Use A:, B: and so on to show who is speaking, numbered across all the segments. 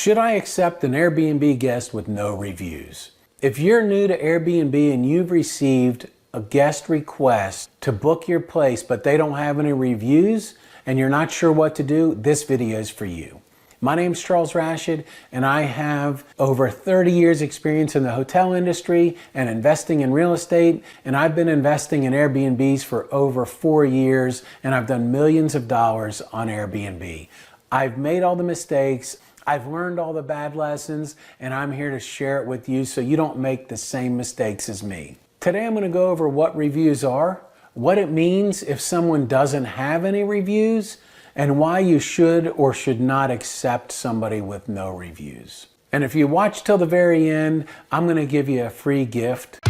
A: Should I accept an Airbnb guest with no reviews? If you're new to Airbnb and you've received a guest request to book your place, but they don't have any reviews and you're not sure what to do, this video is for you. My name's Charles Rashid, and I have over 30 years experience in the hotel industry and investing in real estate, and I've been investing in Airbnbs for over 4 years, and I've done millions of dollars on Airbnb. I've made all the mistakes, I've learned all the bad lessons, and I'm here to share it with you so you don't make the same mistakes as me. Today I'm going to go over what reviews are, what it means if someone doesn't have any reviews, and why you should or should not accept somebody with no reviews. And if you watch till the very end, I'm going to give you a free gift.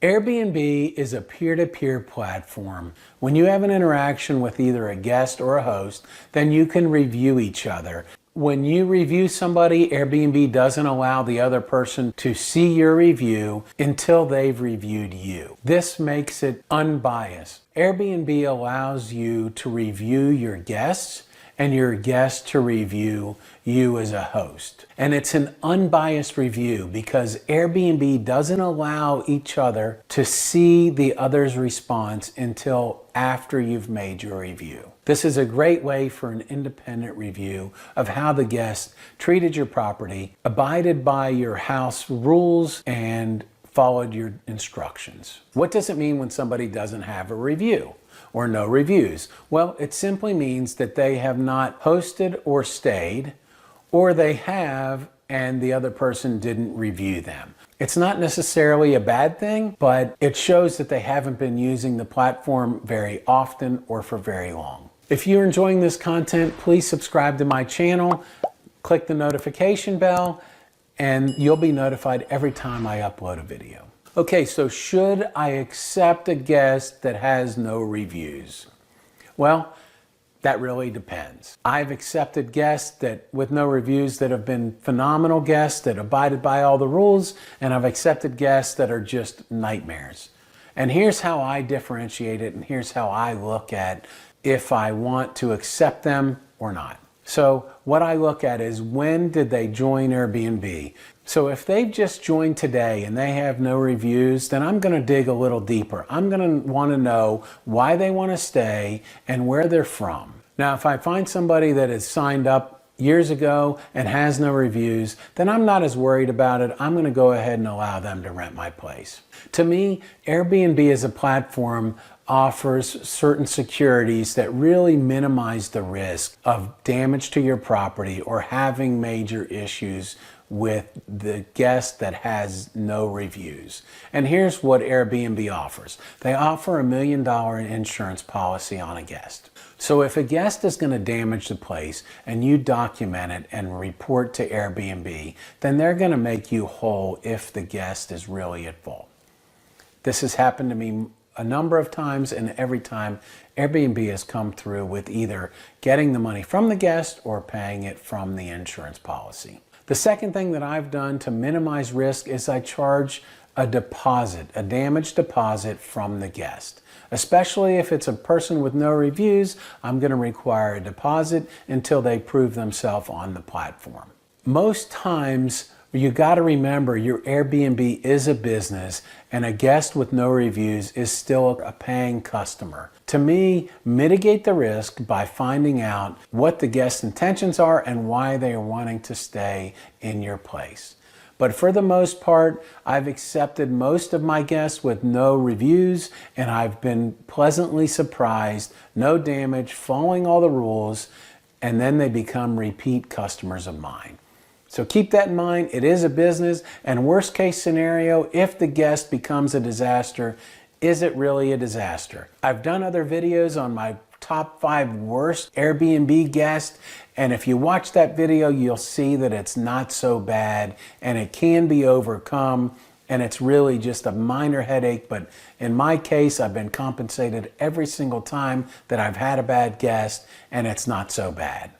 A: Airbnb is a peer-to-peer platform. When you have an interaction with either a guest or a host, then you can review each other. When you review somebody, Airbnb doesn't allow the other person to see your review until they've reviewed you. This makes it unbiased. Airbnb allows you to review your guests and your guests to review you as a host. And it's an unbiased review because Airbnb doesn't allow each other to see the other's response until after you've made your review. This is a great way for an independent review of how the guest treated your property, abided by your house rules, and followed your instructions. What does it mean when somebody doesn't have a review or no reviews? Well, it simply means that they have not hosted or stayed, or they have and the other person didn't review them. It's not necessarily a bad thing, but it shows that they haven't been using the platform very often or for very long. If you're enjoying this content, please subscribe to my channel, click the notification bell, and you'll be notified every time I upload a video. Okay, so should I accept a guest that has no reviews? Well, that really depends. I've accepted guests with no reviews that have been phenomenal guests that abided by all the rules, and I've accepted guests that are just nightmares. And here's how I differentiate it, and here's how I look at if I want to accept them or not. So what I look at is, when did they join Airbnb? So if they've just joined today and they have no reviews, then I'm going to dig a little deeper. I'm going to want to know why they want to stay and where they're from. Now, if I find somebody that has signed up years ago and has no reviews, then I'm not as worried about it. I'm going to go ahead and allow them to rent my place. To me, Airbnb as a platform offers certain securities that really minimize the risk of damage to your property or having major issues with the guest that has no reviews. And here's what Airbnb offers. They offer $1 million insurance policy on a guest. So if a guest is going to damage the place and you document it and report to Airbnb, then they're going to make you whole if the guest is really at fault. This has happened to me a number of times, and every time Airbnb has come through with either getting the money from the guest or paying it from the insurance policy. The second thing that I've done to minimize risk is I charge a deposit, a damage deposit from the guest. Especially if it's a person with no reviews, I'm going to require a deposit until they prove themselves on the platform. Most times, you got to remember your Airbnb is a business, and a guest with no reviews is still a paying customer. To me, mitigate the risk by finding out what the guest's intentions are and why they are wanting to stay in your place. But for the most part, I've accepted most of my guests with no reviews, and I've been pleasantly surprised, no damage, following all the rules, and then they become repeat customers of mine. So keep that in mind. It is a business, and worst case scenario, if the guest becomes a disaster, is it really a disaster? I've done other videos on my top 5 worst Airbnb guests, and if you watch that video, you'll see that it's not so bad and it can be overcome, and it's really just a minor headache. But in my case, I've been compensated every single time that I've had a bad guest, and it's not so bad.